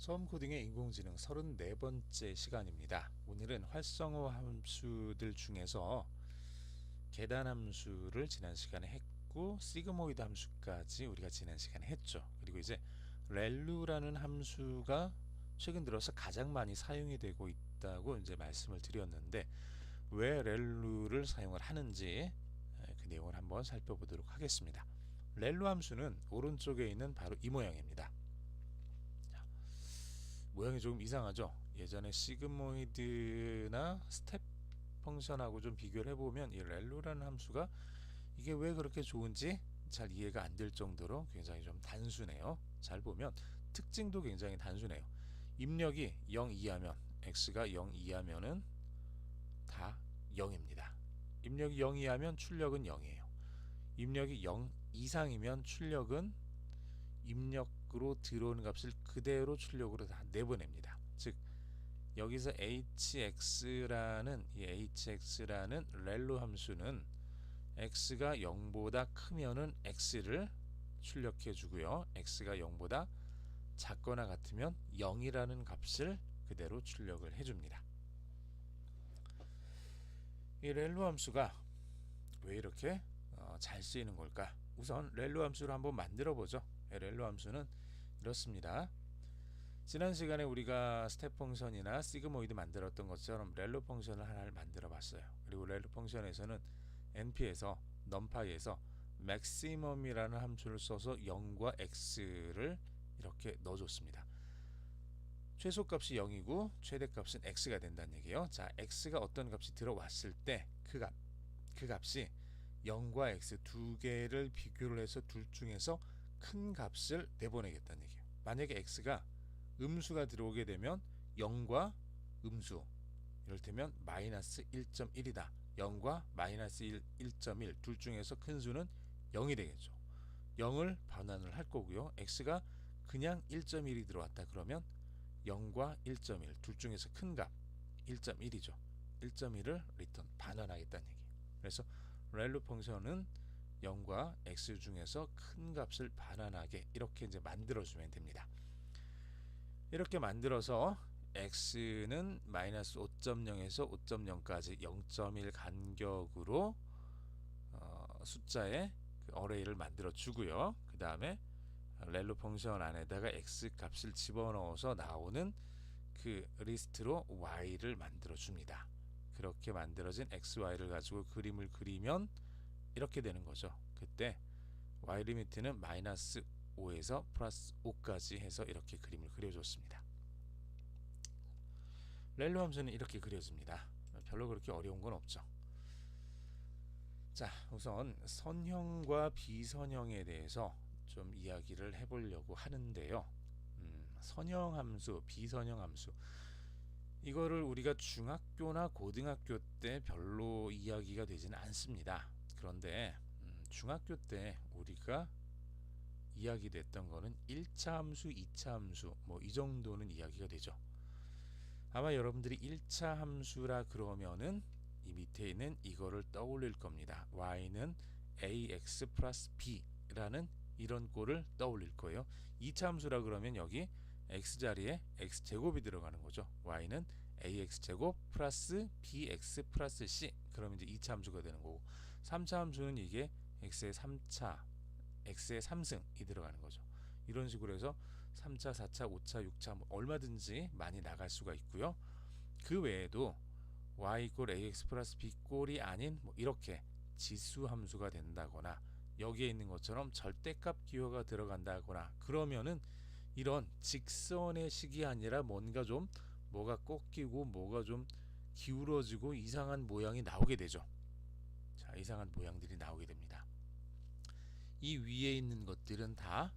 처음 코딩의 인공지능 34번째 시간입니다. 오늘은 활성화 함수들 중에서 계단 함수를 지난 시간에 했고 시그모이드 함수까지 우리가 지난 시간에 했죠. 그리고 이제 렐루라는 함수가 최근 들어서 가장 많이 사용이 되고 있다고 이제 말씀을 드렸는데 왜 렐루를 사용을 하는지 그 내용을 한번 살펴보도록 하겠습니다. 렐루 함수는 오른쪽에 있는 바로 이 모양입니다. 모양이 조금 이상하죠. 예전에 시그모이드나 스텝 펑션하고 좀 비교를 해보면 이 렐루라는 함수가 이게 왜 그렇게 좋은지 잘 이해가 안 될 정도로 굉장히 좀 단순해요. 잘 보면 특징도 굉장히 단순해요. 입력이 0 이하면 x가 0 이하면은 다 0입니다. 입력이 0 이하면 출력은 0이에요. 입력이 0 이상이면 출력은 입력으로 들어오는 값을 그대로 출력으로 다 내보냅니다. 즉 여기서 hx라는 이 hx라는 렐로 함수는 x가 0보다 크면은 x를 출력해 주고요. x가 0보다 작거나 같으면 0이라는 값을 그대로 출력을 해 줍니다. 이 렐로 함수가 왜 이렇게 잘 쓰이는 걸까? 우선 렐로 함수를 한번 만들어 보죠. 렐로 함수는 이렇습니다. 지난 시간에 우리가 스텝 펑션이나 시그모이드 만들었던 것처럼 렐로 펑션을 하나를 만들어 봤어요. 그리고 렐로 펑션에서는 np에서 numpy에서 maximum이라는 함수를 써서 0과 x를 이렇게 넣어줬습니다. 최소값이 0이고 최대값은 x가 된다는 얘기예요. 자, x가 어떤 값이 들어왔을 때 그 값이 0과 x 두 개를 비교를 해서 둘 중에서 큰 값을 내보내겠다는 얘기예요. 만약에 x가 음수가 들어오게 되면 0과 음수, 이를테면 마이너스 1.1이다. 0과 마이너스 1.1 둘 중에서 큰 수는 0이 되겠죠. 0을 반환을 할 거고요. x가 그냥 1.1이 들어왔다 그러면 0과 1.1 둘 중에서 큰 값 1.1이죠. 1.1을 리턴 반환하겠다는 얘기예요. 그래서 렐로 펑션은 0과 x 중에서 큰 값을 반환하게 이렇게 이제 만들어주면 됩니다. 이렇게 만들어서 x는 마이너스 5.0에서 5.0까지 0.1 간격으로 숫자의 그 어레이를 만들어 주고요. 그 다음에 렐로 펑션 안에다가 x 값을 집어넣어서 나오는 그 리스트로 y를 만들어 줍니다. 그렇게 만들어진 xy를 가지고 그림을 그리면 이렇게 되는 거죠. 그때 y 리미트는 마이너스 5에서 플러스 5까지 해서 이렇게 그림을 그려줬습니다. 렐로 함수는 이렇게 그려집니다. 별로 그렇게 어려운 건 없죠. 자, 우선 선형과 비선형에 대해서 좀 이야기를 해보려고 하는데요. 선형 함수, 비선형 함수, 이거를 우리가 중학교나 고등학교 때 별로 이야기가 되지는 않습니다. 그런데 중학교 때 우리가 이야기됐던 거는 1차 함수, 2차 함수 뭐 이 정도는 이야기가 되죠. 아마 여러분들이 1차 함수라 그러면은 이 밑에 있는 이거를 떠올릴 겁니다. y는 ax 플러스 b라는 이런 꼴을 떠올릴 거예요. 2차 함수라 그러면 여기 x자리에 x제곱이 들어가는 거죠. y는 ax제곱 플러스 bx 플러스 c, 그러면 이제 2차 함수가 되는 거고, 3차 함수는 이게 x의 3차, x의 3승이 들어가는 거죠. 이런 식으로 해서 3차, 4차, 5차, 6차 뭐 얼마든지 많이 나갈 수가 있고요. 그 외에도 y 이꼴 ax 플러스 b 꼴이 아닌 뭐 이렇게 지수 함수가 된다거나 여기에 있는 것처럼 절대값 기호가 들어간다거나 그러면은 이런 직선의 식이 아니라 뭔가 좀 뭐가 꺾이고 뭐가 좀 기울어지고 이상한 모양이 나오게 되죠. 자, 이상한 모양들이 나오게 됩니다. 이 위에 있는 것들은 다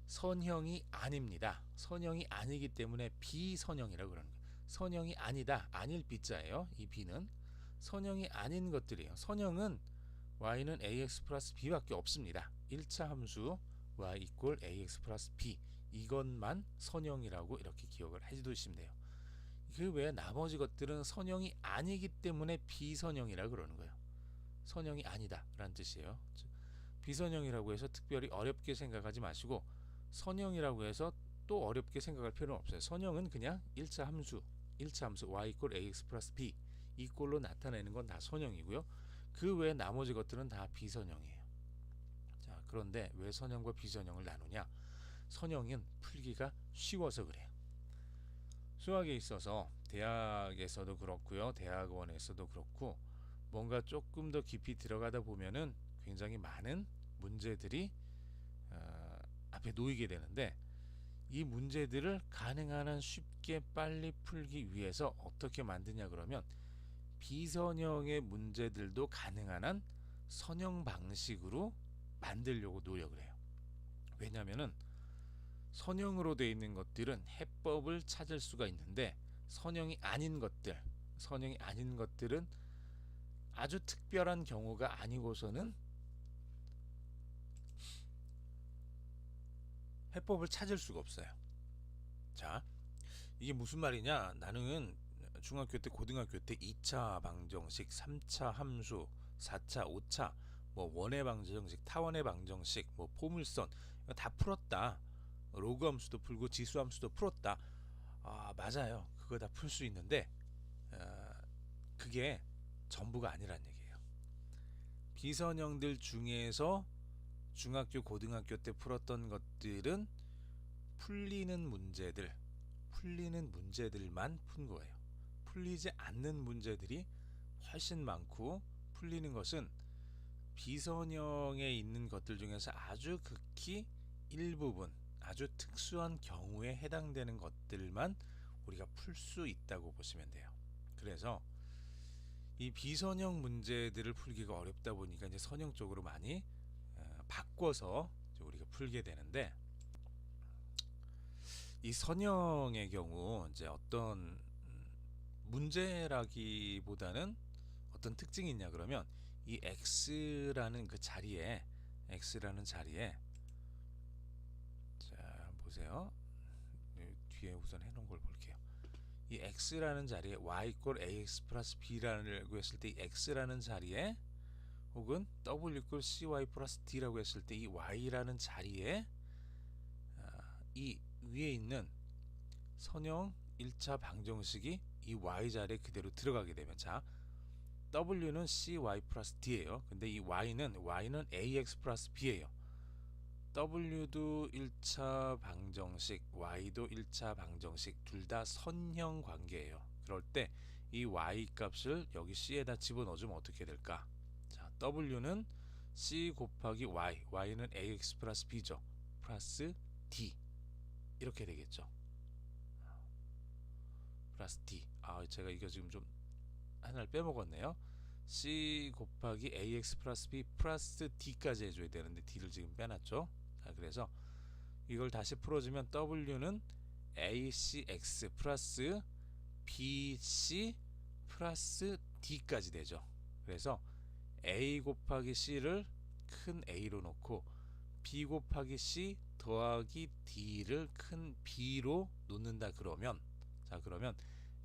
선형이 아닙니다. 선형이 아니기 때문에 비선형이라고 그러는 거예요. 선형이 아니다, 아닐 비자예요. 이 b는 선형이 아닌 것들이에요. 선형은 y는 ax 플러스 b밖에 없습니다. 1차 함수 y 이꼴 ax 플러스 b, 이것만 선형이라고 이렇게 기억을 해두시면 돼요. 그 외에 나머지 것들은 선형이 아니기 때문에 비선형이라고 그러는 거예요. 선형이 아니다 라는 뜻이에요. 비선형이라고 해서 특별히 어렵게 생각하지 마시고 선형이라고 해서 또 어렵게 생각할 필요는 없어요. 선형은 그냥 1차 함수 y 이퀄 ax 플러스 b 이 꼴로 나타내는 건 다 선형이고요. 그 외에 나머지 것들은 다 비선형이에요. 자, 그런데 왜 선형과 비선형을 나누냐? 선형은 풀기가 쉬워서 그래요. 수학에 있어서 대학에서도 그렇고요, 대학원에서도 그렇고, 뭔가 조금 더 깊이 들어가다 보면은 굉장히 많은 문제들이 앞에 놓이게 되는데, 이 문제들을 가능한 한 쉽게 빨리 풀기 위해서 어떻게 만드냐 그러면 비선형의 문제들도 가능한 한 선형 방식으로 만들려고 노력을 해요. 왜냐하면은 선형으로 되어 있는 것들은 해법을 찾을 수가 있는데, 선형이 아닌 것들은 아주 특별한 경우가 아니고서는 해법을 찾을 수가 없어요. 자, 이게 무슨 말이냐? 나는 중학교 때, 고등학교 때 2차 방정식, 3차 함수, 4차, 5차 뭐 원의 방정식, 타원의 방정식, 뭐 포물선 이거 다 풀었다. 로그 함수도 풀고 지수 함수도 풀었다. 아, 맞아요. 그거 다 풀 수 있는데 그게 전부가 아니란 얘기예요. 비선형들 중에서 중학교, 고등학교 때 풀었던 것들은 풀리는 문제들만 푼 거예요. 풀리지 않는 문제들이 훨씬 많고, 풀리는 것은 비선형에 있는 것들 중에서 아주 극히 일부분, 아주 특수한 경우에 해당되는 것들만 우리가 풀 수 있다고 보시면 돼요. 그래서 이 비선형 문제들을 풀기가 어렵다 보니까 이제 선형 쪽으로 많이 바꿔서 우리가 풀게 되는데, 이 선형의 경우 이제 어떤 문제라기보다는 어떤 특징이 있냐 그러면, 이 x라는 자리에 자 보세요. 뒤에 우선 해놓은 걸 볼게요. 이 x라는 자리에 y 이퀄 ax 플러스 b라고 했을 때 이 x라는 자리에, 혹은 w 이퀄 cy 플러스 d라고 했을 때 이 y라는 자리에 이 위에 있는 선형 1차 방정식이 이 y 자리에 그대로 들어가게 되면, 자 w는 cy 플러스 d예요. 근데 이 y는 ax 플러스 b예요. w도 1차 방정식, y도 1차 방정식, 둘 다 선형 관계예요. 그럴 때 이 y 값을 여기 c에다 집어넣어주면 어떻게 될까? 자, w는 c 곱하기 y는 ax 플러스 b죠. 플러스 d 이렇게 되겠죠. 플러스 d. 제가 이거 지금 좀 하나를 빼먹었네요. c 곱하기 ax 플러스 b 플러스 d까지 해줘야 되는데 d를 지금 빼놨죠. 자, 그래서 이걸 다시 풀어주면 w는 acx 플러스 bc 플러스 d까지 되죠. 그래서 a 곱하기 c를 큰 a로 놓고 b 곱하기 c 더하기 d를 큰 b로 놓는다 그러면, 자 그러면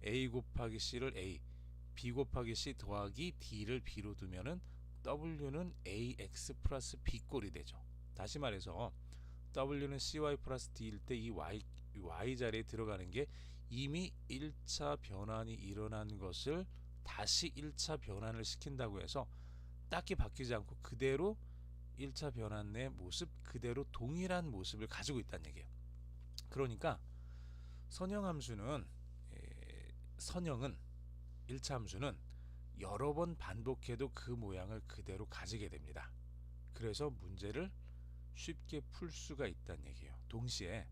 a 곱하기 c를 a, b 곱하기 c 더하기 d를 b로 두면은 w는 ax 플러스 b 꼴이 되죠. 다시 말해서 w는 cy 플러스 d일 때 이 y 자리에 들어가는 게 이미 1차 변환이 일어난 것을 다시 1차 변환을 시킨다고 해서 딱히 바뀌지 않고 그대로 1차 변환 내 모습 그대로 동일한 모습을 가지고 있다는 얘기예요. 그러니까 선형은 1차 함수는 여러 번 반복해도 그 모양을 그대로 가지게 됩니다. 그래서 문제를 쉽게 풀 수가 있다는 얘기예요. 동시에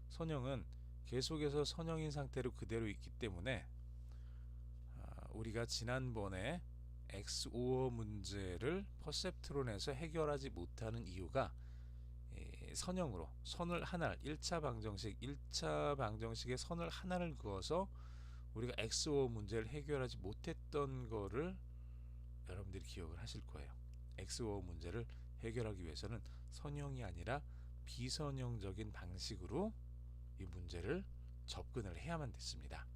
선형은 계속해서 선형인 상태로 그대로 있기 때문에 우리가 지난번에 XOR 문제를 퍼셉트론에서 해결하지 못하는 이유가 선형으로 선을 하나를 1차 방정식에 선을 하나를 그어서 우리가 XOR 문제를 해결하지 못했던 거를 여러분들이 기억을 하실 거예요. XOR 문제를 해결하기 위해서는 선형이 아니라 비선형적인 방식으로 이 문제를 접근을 해야만 됐습니다.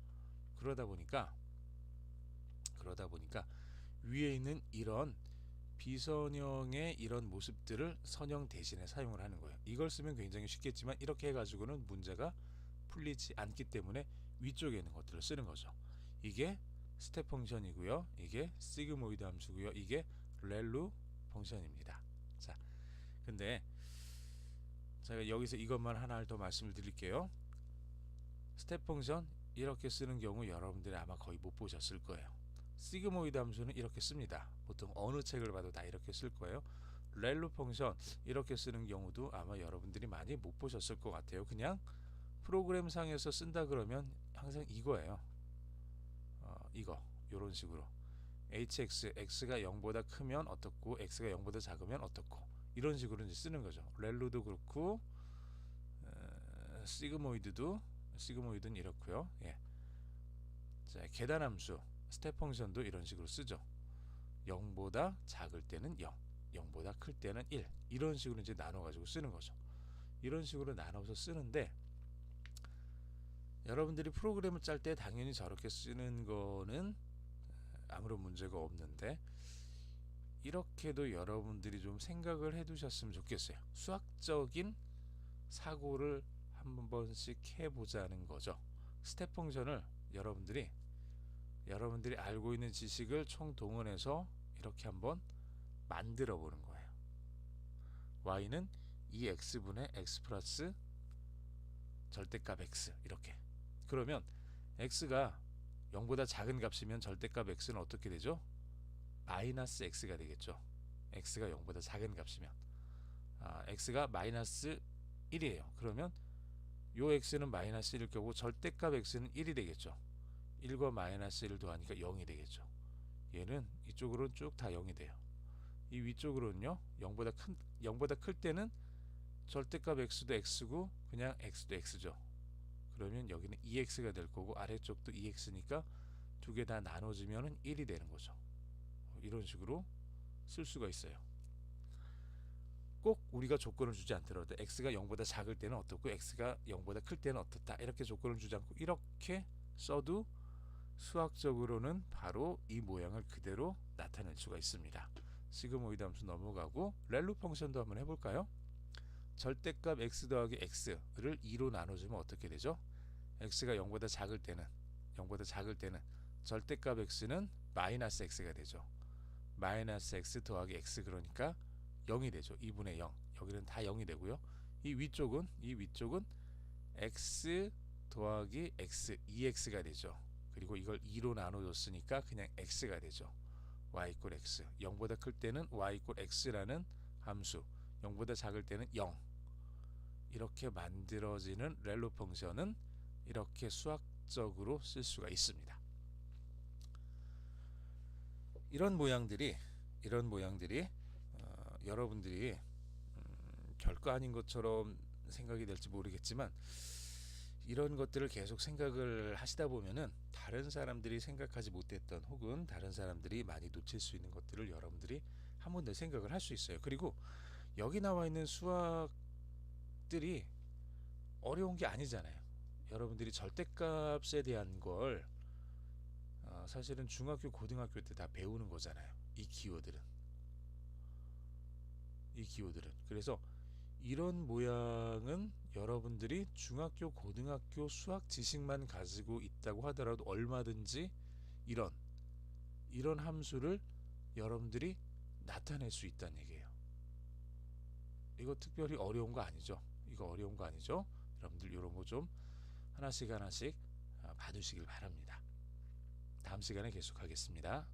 그러다 보니까 위에 있는 이런 비선형의 이런 모습들을 선형 대신에 사용을 하는 거예요. 이걸 쓰면 굉장히 쉽겠지만 이렇게 해가지고는 문제가 풀리지 않기 때문에 위쪽에 있는 것들을 쓰는 거죠. 이게 스텝 펑션이고요. 이게 시그모이드 함수고요. 이게 렐루 펑션입니다. 자, 근데 제가 여기서 이것만 하나 더 말씀을 드릴게요. 스텝 펑션 이렇게 쓰는 경우 여러분들이 아마 거의 못 보셨을 거예요. 시그모이드 함수는 이렇게 씁니다. 보통 어느 책을 봐도 다 이렇게 쓸 거예요. 렐루 펑션 이렇게 쓰는 경우도 아마 여러분들이 많이 못 보셨을 것 같아요. 그냥 프로그램 상에서 쓴다 그러면 항상 이거예요. 이거 이런 식으로 hx x가 0보다 크면 어떻고 x가 0보다 작으면 어떻고 이런 식으로 이제 쓰는 거죠. 렐루도 그렇고 시그모이드는 이렇고요. 예. 자, 계단함수 스텝 펑션도 이런 식으로 쓰죠. 0보다 작을 때는 0, 0보다 클 때는 1 이런 식으로 이제 나눠 가지고 쓰는 거죠. 이런 식으로 나눠서 쓰는데 여러분들이 프로그램을 짤 때 당연히 저렇게 쓰는 거는 아무런 문제가 없는데 이렇게도 여러분들이 좀 생각을 해 두셨으면 좋겠어요. 수학적인 사고를 한 번씩 해보자는 거죠. 스텝 펑션을 여러분들이 알고 있는 지식을 총동원해서 이렇게 한번 만들어 보는 거예요. y는 2x분의 x 플러스 절대값 x 이렇게. 그러면 x가 0보다 작은 값이면 절대값 x는 어떻게 되죠? 마이너스 x가 되겠죠. x가 0보다 작은 값이면 x가 마이너스 1이에요. 그러면 요 x는 마이너스 1일 거고 절대값 x는 1이 되겠죠. 1과 마이너스 1을 더하니까 0이 되겠죠. 얘는 이쪽으로는 쭉 다 0이 돼요. 이 위쪽으로는요 0보다 클 때는 절대값 x도 x고 그냥 x도 x죠. 그러면 여기는 2x가 될 거고 아래쪽도 2x니까 두 개 다 나눠지면 1이 되는 거죠. 이런 식으로 쓸 수가 있어요. 꼭 우리가 조건을 주지 않더라도 x가 0보다 작을 때는 어떻고 x가 0보다 클 때는 어떻다 이렇게 조건을 주지 않고 이렇게 써도 수학적으로는 바로 이 모양을 그대로 나타낼 수가 있습니다. 시그모이드 함수 넘어가고 렐루 펑션도 한번 해볼까요? 절대값 x 더하기 x를 2로 나눠주면 어떻게 되죠? x가 0보다 작을 때는 절대값 x는 마이너스 x가 되죠. 마이너스 x 더하기 x 그러니까 0이 되죠. 2분의 0 여기는 다 0이 되고요. 이 위쪽은 x 더하기 x 2x가 되죠. 그리고 이걸 2로 나눠줬으니까 그냥 x가 되죠. y 이퀄 x 0보다 클 때는 y 이퀄 x라는 함수 0보다 작을 때는 0 이렇게 만들어지는 렐루 펑션은 이렇게 수학적으로 쓸 수가 있습니다. 이런 모양들이 여러분들이 별거 아닌 것처럼 생각이 될지 모르겠지만 이런 것들을 계속 생각을 하시다 보면은 다른 사람들이 생각하지 못했던 혹은 다른 사람들이 많이 놓칠 수 있는 것들을 여러분들이 한 번 더 생각을 할 수 있어요. 그리고 여기 나와 있는 수학들이 어려운 게 아니잖아요. 여러분들이 절대값에 대한 걸 사실은 중학교 고등학교 때 다 배우는 거잖아요. 이 기호들은 그래서 이런 모양은 여러분들이 중학교 고등학교 수학 지식만 가지고 있다고 하더라도 얼마든지 이런 함수를 여러분들이 나타낼 수 있다는 얘기예요. 이거 특별히 어려운 거 아니죠? 여러분들 이런 거 좀 하나씩 봐두시길 바랍니다. 다음 시간에 계속하겠습니다.